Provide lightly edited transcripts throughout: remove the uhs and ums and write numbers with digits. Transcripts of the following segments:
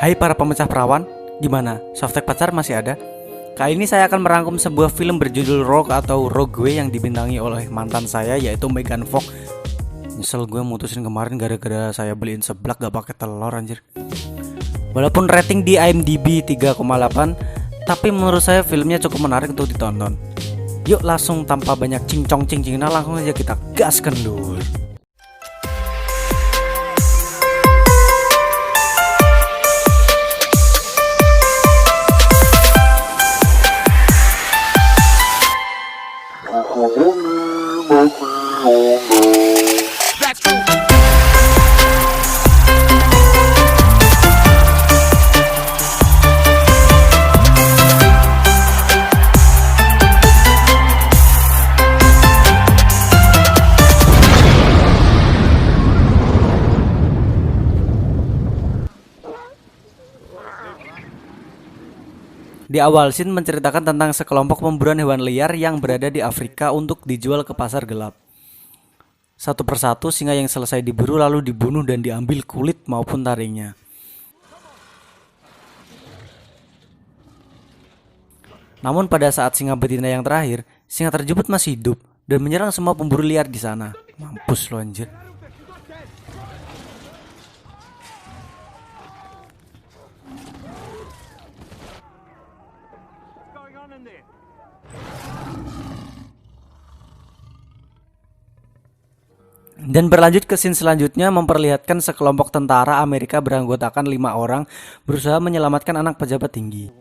Hai para pemecah perawan, gimana? Softtek pacar masih ada? Kali ini saya akan merangkum sebuah film berjudul Rogue atau Rogue yang dibintangi oleh mantan saya yaitu Megan Fox. Nyesel gue mutusin kemarin gara-gara saya beliin seblak gak pakai telur anjir. Walaupun rating di IMDb 3,8, tapi menurut saya filmnya cukup menarik untuk ditonton. Yuk langsung tanpa banyak cincong cincingna langsung aja kita gaskan dulu. Di awal scene menceritakan tentang sekelompok pemburuan hewan liar yang berada di Afrika untuk dijual ke pasar gelap. Satu persatu singa yang selesai diburu lalu dibunuh dan diambil kulit maupun taringnya. Namun pada saat singa betina yang terakhir, singa tersebut masih hidup dan menyerang semua pemburu liar di sana. Mampus lo anjir. Dan berlanjut ke scene selanjutnya memperlihatkan sekelompok tentara Amerika beranggotakan 5 orang berusaha menyelamatkan anak pejabat tinggi.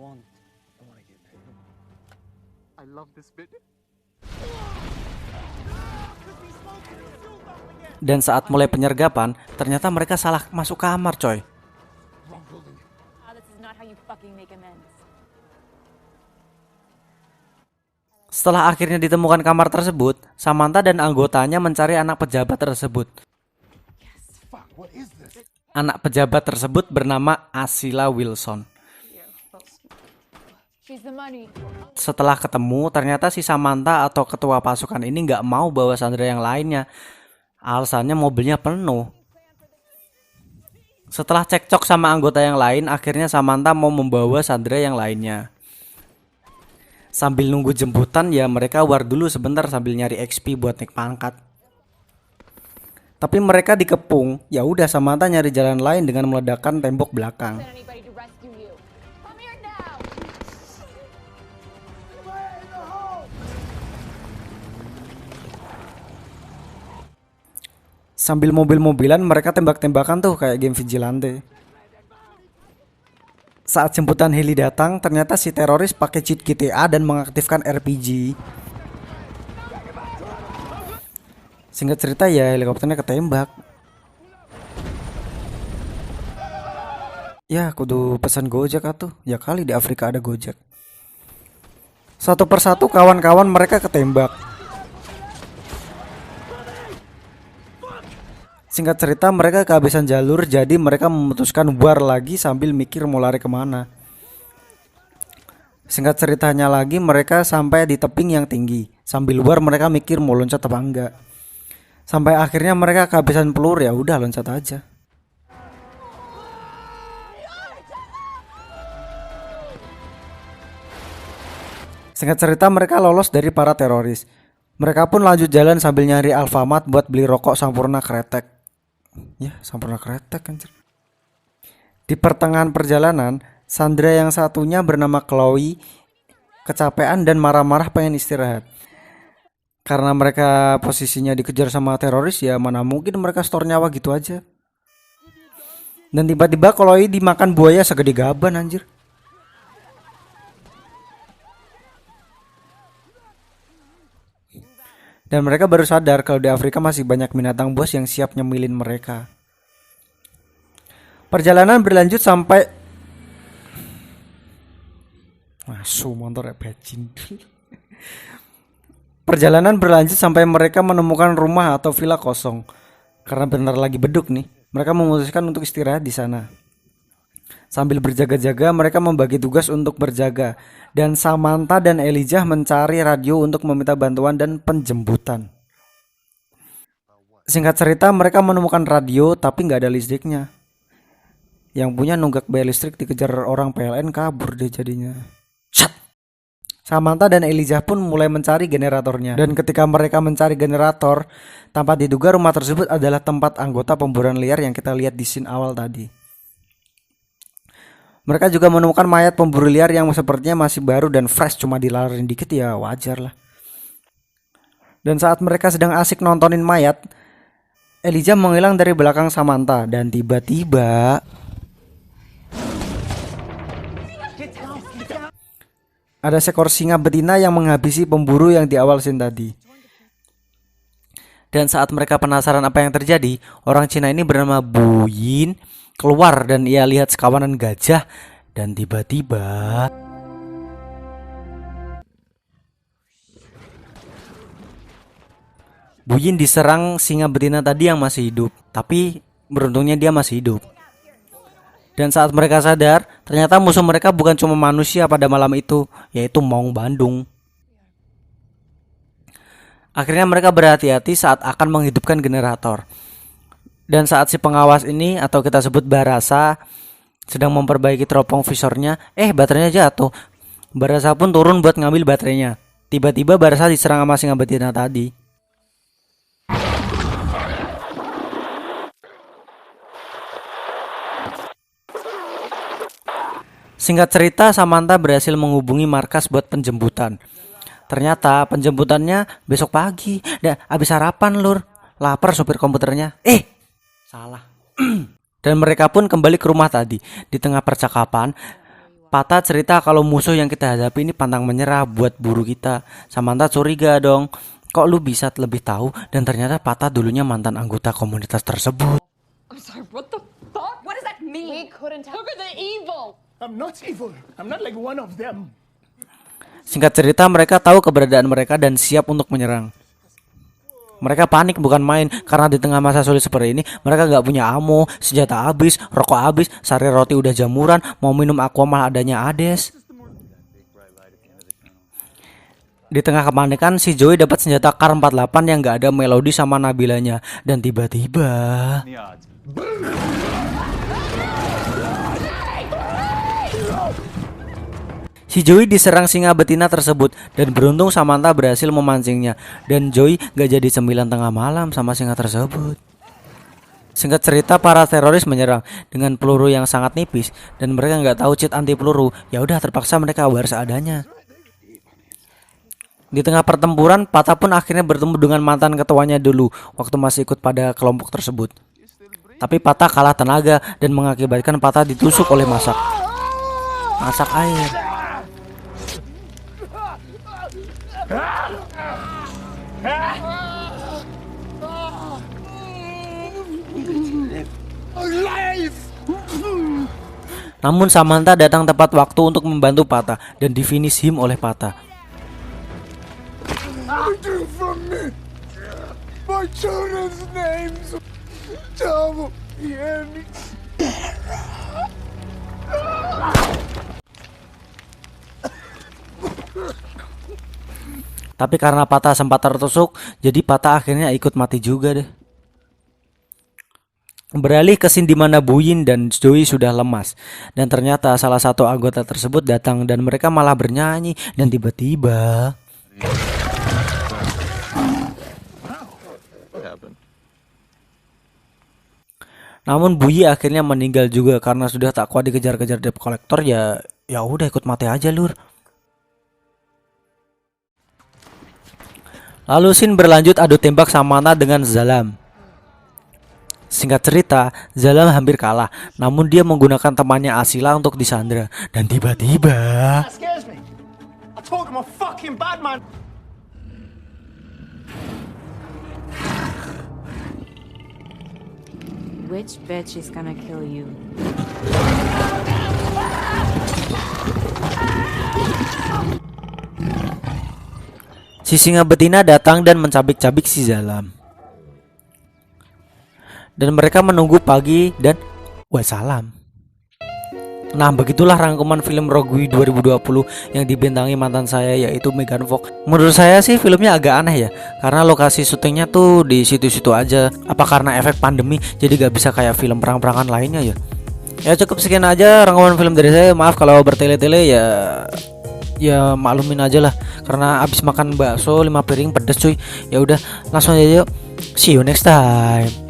Dan saat mulai penyergapan, ternyata mereka salah masuk kamar coy. Setelah akhirnya ditemukan kamar tersebut, Samantha dan anggotanya mencari anak pejabat tersebut. Anak pejabat tersebut bernama Asila Wilson. Setelah ketemu, ternyata si Samantha atau ketua pasukan ini nggak mau bawa Sandra yang lainnya. Alasannya mobilnya penuh. Setelah cekcok sama anggota yang lain, akhirnya Samantha mau membawa Sandra yang lainnya. Sambil nunggu jemputan ya mereka war dulu sebentar sambil nyari XP buat naik pangkat. Tapi mereka dikepung, ya udah Samantha nyari jalan lain dengan meledakkan tembok belakang. Sambil mobil-mobilan mereka tembak-tembakan tuh kayak game vigilante. Saat jemputan heli datang, ternyata si teroris pakai cheat GTA dan mengaktifkan RPG. Singkat cerita ya helikopternya ketembak. Ya kudu pesan Gojek atuh. Ya kali di Afrika ada Gojek. Satu persatu kawan-kawan mereka ketembak. Singkat cerita mereka kehabisan jalur, jadi mereka memutuskan war lagi sambil mikir mau lari kemana. Singkat ceritanya lagi mereka sampai di tebing yang tinggi. Sambil war mereka mikir mau loncat apa enggak. Sampai akhirnya mereka kehabisan peluru, ya udah loncat aja. Singkat cerita mereka lolos dari para teroris. Mereka pun lanjut jalan sambil nyari Alfamart buat beli rokok Sampurna Kretek. Ya, Sampurna Kretek anjir. Di pertengahan perjalanan, Sandra yang satunya bernama Chloe kecapean dan marah-marah pengen istirahat. Karena mereka posisinya dikejar sama teroris, ya mana mungkin mereka store nyawa gitu aja. Dan tiba-tiba Chloe dimakan buaya segede gaban anjir. Dan mereka baru sadar kalau di Afrika masih banyak binatang buas yang siap nyemilin mereka. Perjalanan berlanjut sampai motor bajin. Perjalanan berlanjut sampai mereka menemukan rumah atau villa kosong. Karena benar lagi beduk nih, mereka memutuskan untuk istirahat di sana. Sambil berjaga-jaga, mereka membagi tugas untuk berjaga. Dan Samantha dan Elijah mencari radio untuk meminta bantuan dan penjemputan. Singkat cerita, mereka menemukan radio tapi nggak ada listriknya. Yang punya nunggak bayar listrik dikejar orang PLN, kabur deh jadinya. Shut. Samantha dan Elijah pun mulai mencari generatornya. Dan ketika mereka mencari generator, tanpa diduga rumah tersebut adalah tempat anggota pemburuan liar yang kita lihat di scene awal tadi. Mereka juga menemukan mayat pemburu liar yang sepertinya masih baru dan fresh, cuma dilalarin dikit ya wajar lah. Dan saat mereka sedang asik nontonin mayat, Elijah menghilang dari belakang Samantha dan tiba-tiba ada seekor singa betina yang menghabisi pemburu yang di awal scene tadi. Dan saat mereka penasaran apa yang terjadi, orang Cina ini bernama Bu Yin keluar dan ia lihat sekawanan gajah dan tiba-tiba Bu Yin diserang singa betina tadi yang masih hidup. Tapi beruntungnya dia masih hidup. Dan saat mereka sadar, ternyata musuh mereka bukan cuma manusia pada malam itu, yaitu Maung Bandung. Akhirnya mereka berhati-hati saat akan menghidupkan generator. Dan saat si pengawas ini, atau kita sebut Barasa, sedang memperbaiki teropong visornya, baterainya jatuh. Barasa pun turun buat ngambil baterainya. Tiba-tiba Barasa diserang sama singa betina tadi. Singkat cerita, Samantha berhasil menghubungi markas buat penjemputan. Ternyata penjemputannya besok pagi. Habis sarapan lur. Lapar supir komputernya. Salah. Dan mereka pun kembali ke rumah tadi. Di tengah percakapan, Pata cerita kalau musuh yang kita hadapi ini pantang menyerah buat buru kita. Samantha curiga dong. Kok lu bisa lebih tahu? Dan ternyata Pata dulunya mantan anggota komunitas tersebut. I'm sorry, what the fuck? What does that mean? We couldn't have... Look at the evil! I'm not evil. I'm not like one of them. Singkat cerita, mereka tahu keberadaan mereka dan siap untuk menyerang. Mereka panik bukan main, karena di tengah masa sulit seperti ini, mereka gak punya ammo, senjata habis, rokok habis, sari roti udah jamuran, mau minum aqua malah adanya Ades. Di tengah kepanikan, si Joey dapat senjata Kar 48 yang gak ada melodi sama Nabilanya. Dan tiba-tiba si Joey diserang singa betina tersebut. Dan beruntung Samantha berhasil memancingnya. Dan Joey gak jadi cemilan tengah malam sama singa tersebut. Singkat cerita, para teroris menyerang dengan peluru yang sangat nipis. Dan mereka gak tahu cheat anti peluru. Ya udah, terpaksa mereka bawa seadanya. Di tengah pertempuran, Pata pun akhirnya bertemu dengan mantan ketuanya dulu waktu masih ikut pada kelompok tersebut. Tapi Pata kalah tenaga dan mengakibatkan Pata ditusuk oleh masak air. Namun Samantha datang tepat waktu untuk membantu Pata dan di-finish him oleh Pata. My children's names. Double Phoenix. Tapi karena Pata sempat tertusuk, jadi Pata akhirnya ikut mati juga deh. Beralih ke scene di mana Bu Yin dan Joey sudah lemas. Dan ternyata salah satu anggota tersebut datang dan mereka malah bernyanyi. Dan tiba-tiba namun Bu Yi akhirnya meninggal juga karena sudah tak kuat dikejar-kejar debt collector. Ya udah ikut mati aja lur. Lalu scene berlanjut adu tembak Samantha dengan Zalam. Singkat cerita, Zalam hampir kalah, namun dia menggunakan temannya Asila untuk disandra. Dan tiba-tiba Which bitch is gonna kill you? si singa betina datang dan mencabik-cabik si Zalam. Dan mereka menunggu pagi dan wassalam. Nah, begitulah rangkuman film Rogue 2020 yang dibintangi mantan saya yaitu Megan Fox. Menurut saya sih filmnya agak aneh ya, karena lokasi syutingnya tuh di situ-situ aja. Apa karena efek pandemi jadi gak bisa kayak film perang-perangan lainnya ya? Ya cukup sekian aja rangkuman film dari saya. Maaf kalau bertele-tele ya. Ya maklumin aja lah karena abis makan bakso 5 piring pedes cuy. Ya udah langsung aja yuk. See you next time.